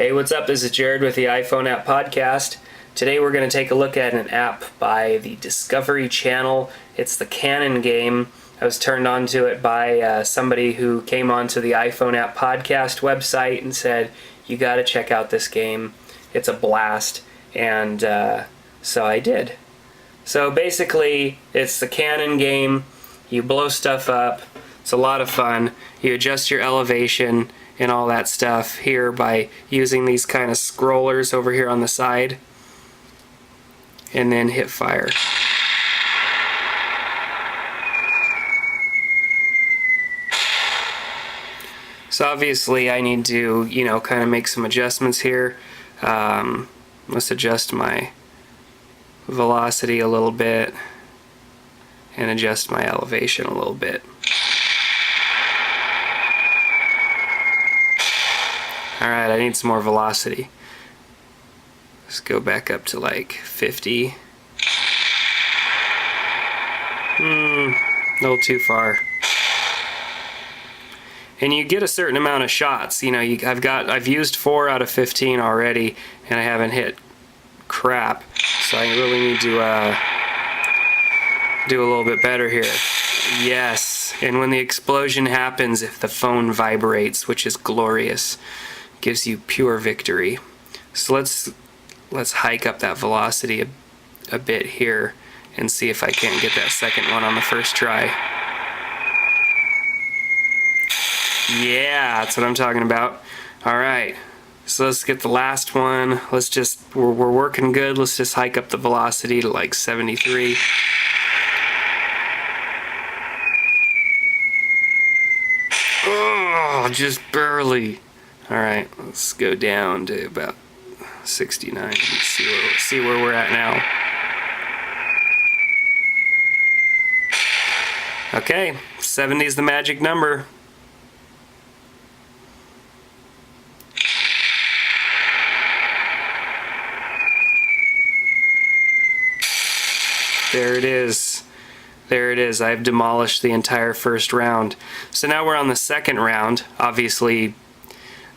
Hey, what's up? This is Jared with the iPhone App Podcast. Today we're going to take a look at an app by the Discovery Channel. It's the Canon game. I was turned on to it by somebody who came onto the iPhone App Podcast website and said, you got to check out this game. It's a blast. And so I did. So basically, it's the Canon game. You blow stuff up. It's a lot of fun. You adjust your elevation and all that stuff here by using these kind of scrollers over here on the side, and then hit fire. So obviously I need to, kind of make some adjustments here. Let's adjust my velocity a little bit and adjust my elevation a little bit. Alright, I need some more velocity. Let's go back up to like 50. A little too far. And you get a certain amount of shots. I've used 4 out of 15 already, and I haven't hit crap. So I really need to do a little bit better here. Yes, and when the explosion happens, if the phone vibrates, which is glorious, gives you pure victory. So let's hike up that velocity a bit here and see if I can't get that second one on the first try. Yeah, that's what I'm talking about. Alright, so let's get the last one. We're working good. Let's just hike up the velocity to like 73. Oh, just barely. Alright, let's go down to about 69 and see where we're at now. Okay, 70 is the magic number. There it is. There it is. I've demolished the entire first round. So now we're on the second round. Obviously,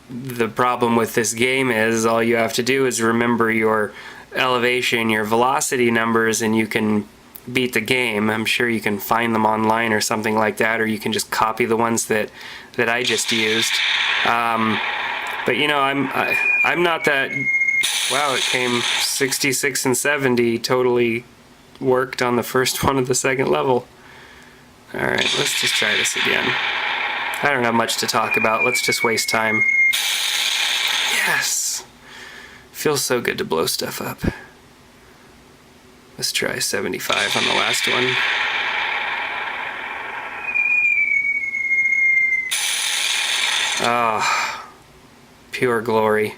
the problem with this game is all you have to do is remember your elevation, your velocity numbers, and you can beat the game. I'm sure you can find them online or something like that, or you can just copy the ones that I just used. But I'm not that. Wow, it came 66 and 70. Totally worked on the first one of the second level. All right, let's just try this again. I don't have much to talk about. Let's just waste time. Yes! Feels so good to blow stuff up. Let's try 75 on the last one. Ah, pure glory.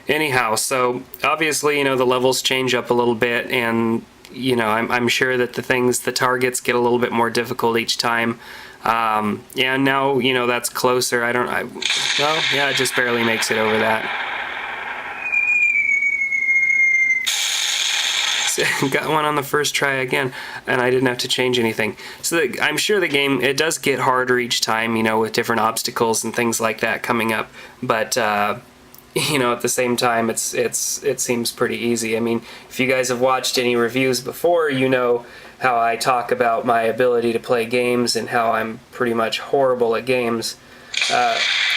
Anyhow, so obviously, the levels change up a little bit, and I'm sure that the targets get a little bit more difficult each time. Yeah, now, that's closer. It just barely makes it over that. Got one on the first try again, and I didn't have to change anything. So I'm sure the game, it does get harder each time, with different obstacles and things like that coming up. But, at the same time, it seems pretty easy. I mean, if you guys have watched any reviews before, you know how I talk about my ability to play games and how I'm pretty much horrible at games.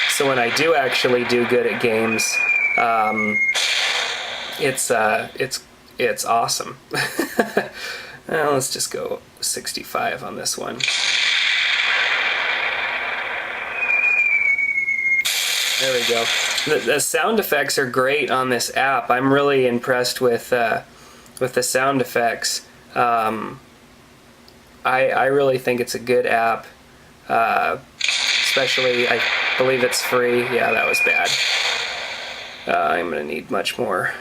So when I do actually do good at games, it's awesome. Well, let's just go 65 on this one. There we go. The sound effects are great on this app. I'm really impressed with the sound effects. I really think it's a good app. Especially, I believe it's free. Yeah, that was bad. I'm gonna need much more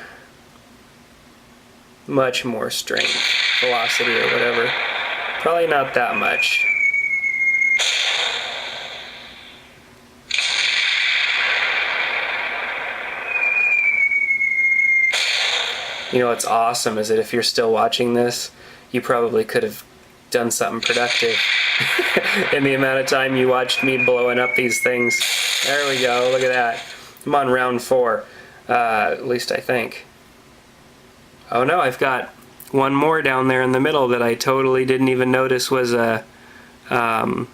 strength, velocity, or whatever. Probably not that much. What's awesome is that if you're still watching this, you probably could have done something productive in the amount of time you watched me blowing up these things. There we go, look at that. I'm on round 4. At least I think. Oh no, I've got one more down there in the middle that I totally didn't even notice was a target.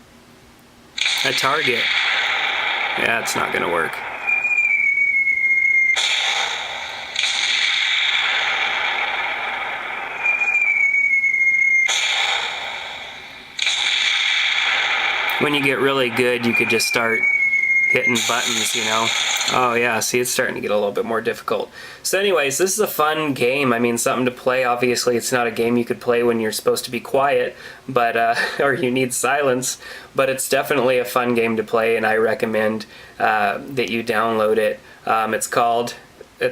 Yeah, it's not gonna work. When you get really good, you could just start hitting buttons, you know. Oh yeah, see, it's starting to get a little bit more difficult. So anyways, this is a fun game. I mean, something to play. Obviously, it's not a game you could play when you're supposed to be quiet, but or you need silence, but it's definitely a fun game to play, and I recommend that you download it. It's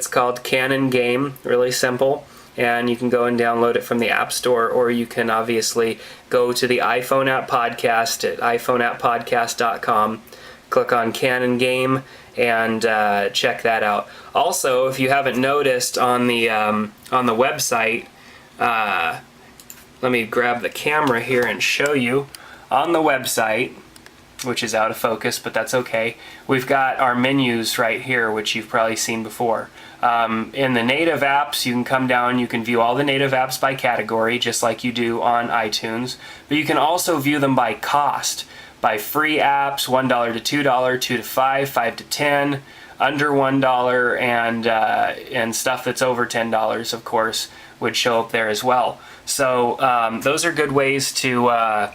called Canon Game, really simple. And you can go and download it from the App Store, or you can obviously go to the iPhone App Podcast at iphoneappodcast.com, click on Canon Game, and check that out. Also, if you haven't noticed on the website, let me grab the camera here and show you. On the website, which is out of focus, but that's okay, we've got our menus right here, which you've probably seen before. In the native apps, you can come down, you can view all the native apps by category, just like you do on iTunes, but you can also view them by cost, by free apps, $1 to $2, $2 to $5, $5 to $10, under $1, and stuff that's over $10, of course, would show up there as well. So those are good ways to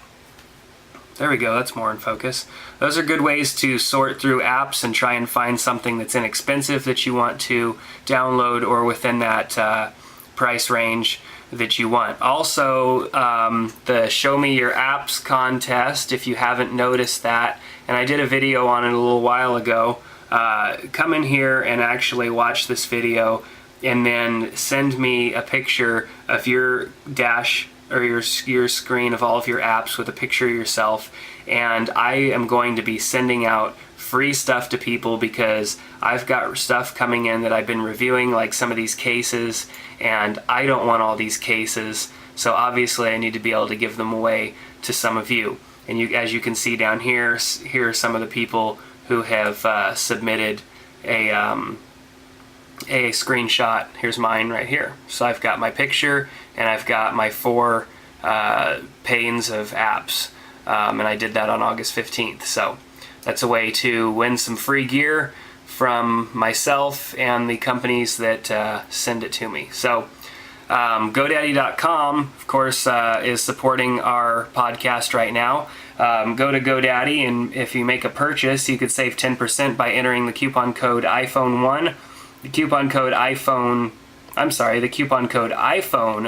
there we go, that's more in focus. Those are good ways to sort through apps and try and find something that's inexpensive that you want to download, or within that price range that you want. Also, the Show Me Your Apps contest, if you haven't noticed that, and I did a video on it a little while ago, come in here and actually watch this video, and then send me a picture of your dash or your screen of all of your apps with a picture of yourself, and I am going to be sending out free stuff to people because I've got stuff coming in that I've been reviewing, like some of these cases, and I don't want all these cases, so obviously I need to be able to give them away to some of you. And as you can see down here, here are some of the people who have submitted a screenshot. Here's mine right here. So I've got my picture, and I've got my 4 panes of apps, and I did that on August 15th. So that's a way to win some free gear from myself and the companies that send it to me. So GoDaddy.com, of course, is supporting our podcast right now. Go to GoDaddy, and if you make a purchase, you could save 10% by entering the coupon code iPhone1. The coupon code iPhone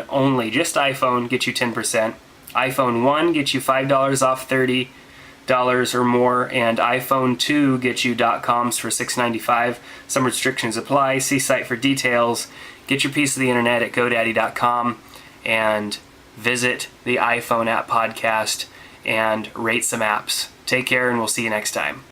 only, just iPhone, gets you 10%. iPhone 1 gets you $5 off $30 or more, and iPhone 2 gets you .coms for $6.95. Some restrictions apply. See site for details. Get your piece of the internet at GoDaddy.com and visit the iPhone App Podcast and rate some apps. Take care, and we'll see you next time.